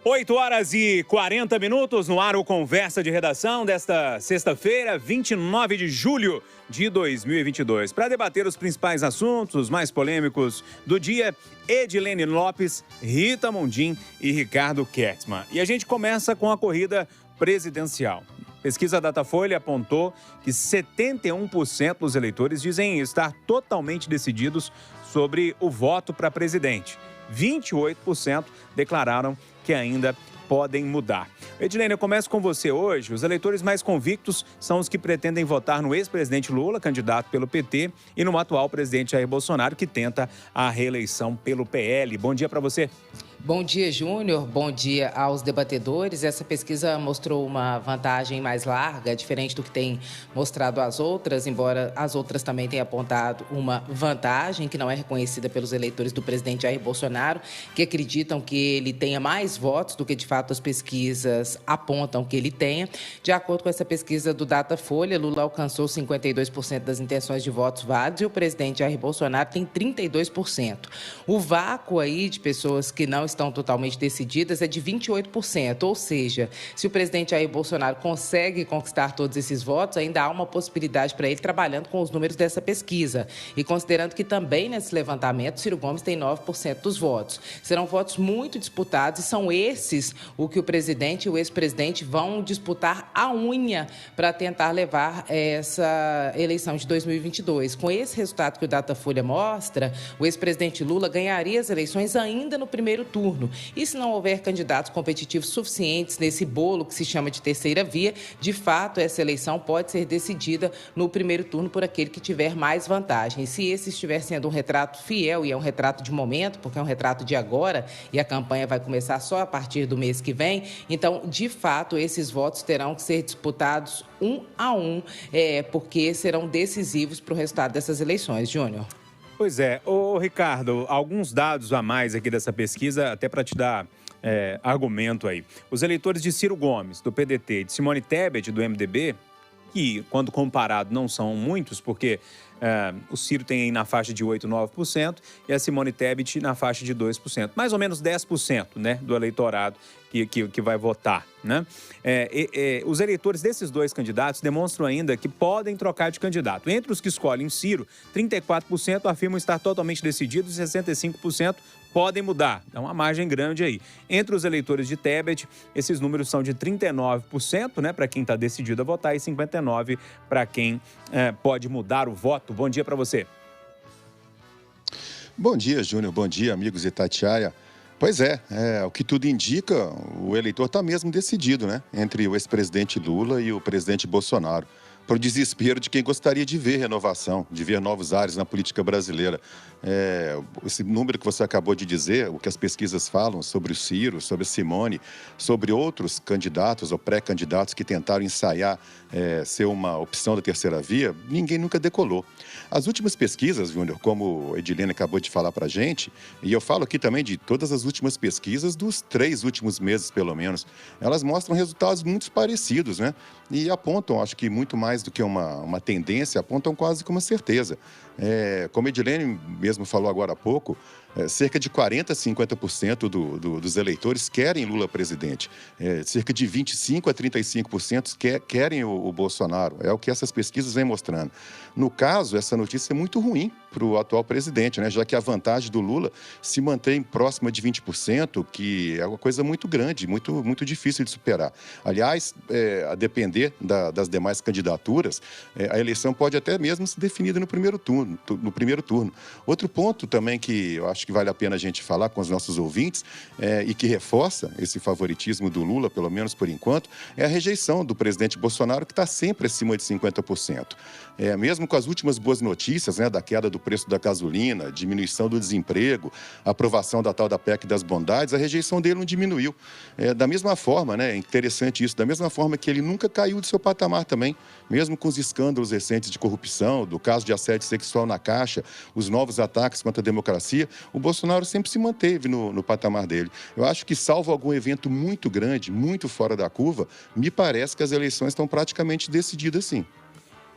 8h40 no ar o Conversa de Redação desta sexta-feira, 29 de julho de 2022. Para debater os principais assuntos mais polêmicos do dia, Edilene Lopes, Rita Mondim e Ricardo Kertzmann. E a gente começa com a corrida presidencial. Pesquisa Datafolha apontou que 71% dos eleitores dizem estar totalmente decididos sobre o voto para presidente. 28% declararam que ainda podem mudar. Edilene, eu começo com você hoje. Os eleitores mais convictos são os que pretendem votar no ex-presidente Lula, candidato pelo PT, e no atual presidente Jair Bolsonaro, que tenta a reeleição pelo PL. Bom dia para você. Bom dia, Júnior. Bom dia aos debatedores. Essa pesquisa mostrou uma vantagem mais larga, diferente do que tem mostrado as outras, embora as outras também tenham apontado uma vantagem que não é reconhecida pelos eleitores do presidente Jair Bolsonaro, que acreditam que ele tenha mais votos do que, de fato, as pesquisas apontam que ele tenha. De acordo com essa pesquisa do Datafolha, Lula alcançou 52% das intenções de votos válidos e o presidente Jair Bolsonaro tem 32%. O vácuo aí de pessoas que não estão totalmente decididas é de 28%, ou seja, se o presidente Jair Bolsonaro consegue conquistar todos esses votos, ainda há uma possibilidade para ele trabalhando com os números dessa pesquisa. E considerando que também nesse levantamento, Ciro Gomes tem 9% dos votos. Serão votos muito disputados e são esses o que o presidente e o ex-presidente vão disputar a unha para tentar levar essa eleição de 2022. Com esse resultado que o Datafolha mostra, o ex-presidente Lula ganharia as eleições ainda no primeiro turno. E se não houver candidatos competitivos suficientes nesse bolo que se chama de terceira via, de fato, essa eleição pode ser decidida no primeiro turno por aquele que tiver mais vantagem. E se esse estiver sendo um retrato fiel, e é um retrato de momento, porque é um retrato de agora, e a campanha vai começar só a partir do mês que vem, então, de fato, esses votos terão que ser disputados um a um, porque serão decisivos para o resultado dessas eleições. Júnior. Pois é. Ô, Ricardo, alguns dados a mais aqui dessa pesquisa, até para te dar argumento aí. Os eleitores de Ciro Gomes, do PDT, de Simone Tebet, do MDB, que, quando comparado, não são muitos, porque o Ciro tem aí na faixa de 8%, 9% e a Simone Tebet na faixa de 2%. Mais ou menos 10%, né, do eleitorado que vai votar, né? Os eleitores desses dois candidatos demonstram ainda que podem trocar de candidato. Entre os que escolhem Ciro, 34% afirmam estar totalmente decididos e 65% podem mudar. Dá uma margem grande aí. Entre os eleitores de Tebet, esses números são de 39%, né, para quem está decidido a votar, e 59% para quem pode mudar o voto. Bom dia para você. Bom dia, Júnior. Bom dia, amigos Itatiaia. Pois é, o que tudo indica, o eleitor está mesmo decidido, né? Entre o ex-presidente Lula e o presidente Bolsonaro. Para o desespero de quem gostaria de ver renovação, de ver novos ares na política brasileira. Esse número que você acabou de dizer, o que as pesquisas falam sobre o Ciro, sobre a Simone, sobre outros candidatos ou pré-candidatos que tentaram ensaiar ser uma opção da terceira via, ninguém nunca decolou. As últimas pesquisas, Júnior, como a Edilene acabou de falar para a gente, e eu falo aqui também de todas as últimas pesquisas dos 3 últimos meses, pelo menos, elas mostram resultados muito parecidos, né? E apontam, acho que muito mais do que uma tendência, apontam quase como uma certeza. Como a Edilene mesmo falou agora há pouco, cerca de 40% a 50% dos eleitores querem Lula presidente. Cerca de 25% a 35% querem o Bolsonaro. É o que essas pesquisas vêm mostrando. No caso, essa notícia é muito ruim para o atual presidente, né? Já que a vantagem do Lula se mantém próxima de 20%, que é uma coisa muito grande, muito, muito difícil de superar. Aliás, a depender das demais candidaturas, a eleição pode até mesmo ser definida no primeiro turno. Outro ponto também que eu acho que vale a pena a gente falar com os nossos ouvintes e que reforça esse favoritismo do Lula, pelo menos por enquanto, é a rejeição do presidente Bolsonaro, que está sempre acima de 50%. Mesmo com as últimas boas notícias, né, da queda do preço da gasolina, diminuição do desemprego, aprovação da tal da PEC das bondades, a rejeição dele não diminuiu. Da mesma forma, né, é interessante isso, da mesma forma que ele nunca caiu do seu patamar também, mesmo com os escândalos recentes de corrupção, do caso de assédio sexual na Caixa, os novos ataques contra a democracia, o Bolsonaro sempre se manteve no patamar dele. Eu acho que, salvo algum evento muito grande, muito fora da curva, me parece que as eleições estão praticamente decididas sim.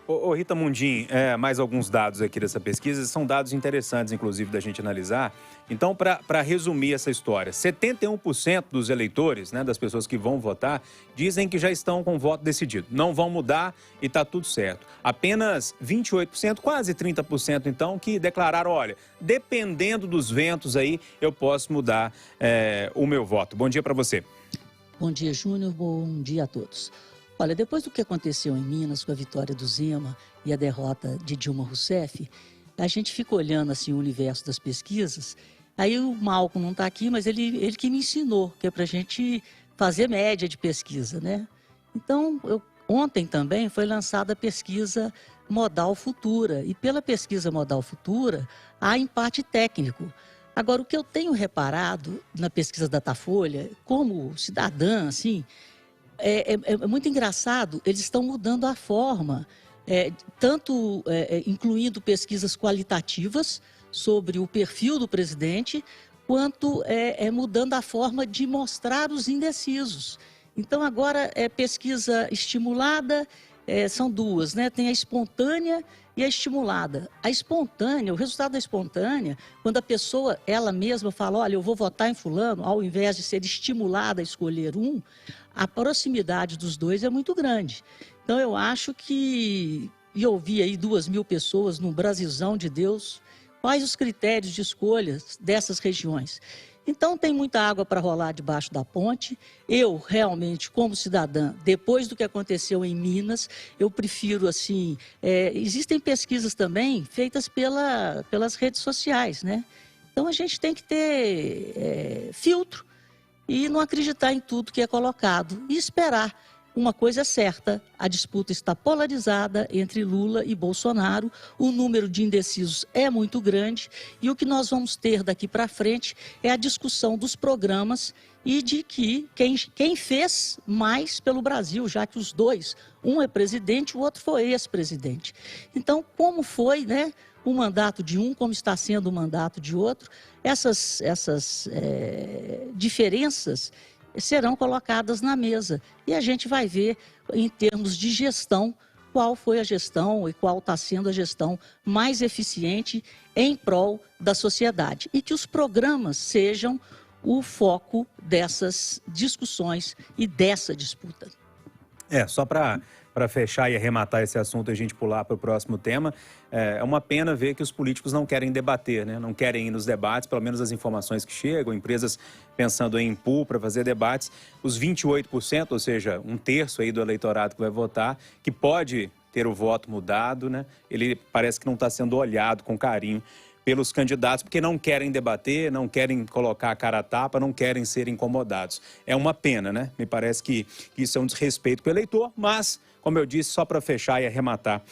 Ô, Rita Mundim, mais alguns dados aqui dessa pesquisa, são dados interessantes, inclusive, da gente analisar. Então, para resumir essa história, 71% dos eleitores, né, das pessoas que vão votar, dizem que já estão com o voto decidido. Não vão mudar e está tudo certo. Apenas 28%, quase 30%, então, que declararam, olha, dependendo dos ventos aí, eu posso mudar o meu voto. Bom dia para você. Bom dia, Júnior. Bom dia a todos. Olha, depois do que aconteceu em Minas com a vitória do Zema e a derrota de Dilma Rousseff, a gente fica olhando assim o universo das pesquisas. Aí o Malcolm não está aqui, mas ele que me ensinou, que é para a gente fazer média de pesquisa, né? Então, ontem também foi lançada a pesquisa Modal Futura. E pela pesquisa Modal Futura, há empate técnico. Agora, o que eu tenho reparado na pesquisa Datafolha, como cidadã, assim, é muito engraçado, eles estão mudando a forma, tanto incluindo pesquisas qualitativas sobre o perfil do presidente, quanto mudando a forma de mostrar os indecisos. Então, agora, pesquisa estimulada, são duas, né? Tem a espontânea e a estimulada. A espontânea, o resultado da espontânea, quando a pessoa, ela mesma fala, olha, eu vou votar em fulano, ao invés de ser estimulada a escolher um, a proximidade dos dois é muito grande. Então, eu acho que, e eu vi aí 2.000 pessoas no Brasilzão de Deus, quais os critérios de escolha dessas regiões? Então, tem muita água para rolar debaixo da ponte. Eu, realmente, como cidadã, depois do que aconteceu em Minas, eu prefiro, assim... existem pesquisas também feitas pelas redes sociais, né? Então, a gente tem que ter filtro e não acreditar em tudo que é colocado e esperar. Uma coisa é certa, a disputa está polarizada entre Lula e Bolsonaro, o número de indecisos é muito grande e o que nós vamos ter daqui para frente é a discussão dos programas e de que quem fez mais pelo Brasil, já que os dois, um é presidente, o outro foi ex-presidente. Então, como foi, né, o mandato de um, como está sendo o mandato de outro, essas diferenças serão colocadas na mesa. E a gente vai ver, em termos de gestão, qual foi a gestão e qual está sendo a gestão mais eficiente em prol da sociedade. E que os programas sejam o foco dessas discussões e dessa disputa. Só para fechar e arrematar esse assunto e a gente pular para o próximo tema, é uma pena ver que os políticos não querem debater, né? Não querem ir nos debates, pelo menos as informações que chegam, empresas pensando em pool para fazer debates, os 28%, ou seja, um terço aí do eleitorado que vai votar, que pode ter o voto mudado, né? Ele parece que não está sendo olhado com carinho pelos candidatos, porque não querem debater, não querem colocar a cara a tapa, não querem ser incomodados. É uma pena, né? Me parece que isso é um desrespeito para o eleitor, mas, como eu disse, só para fechar e arrematar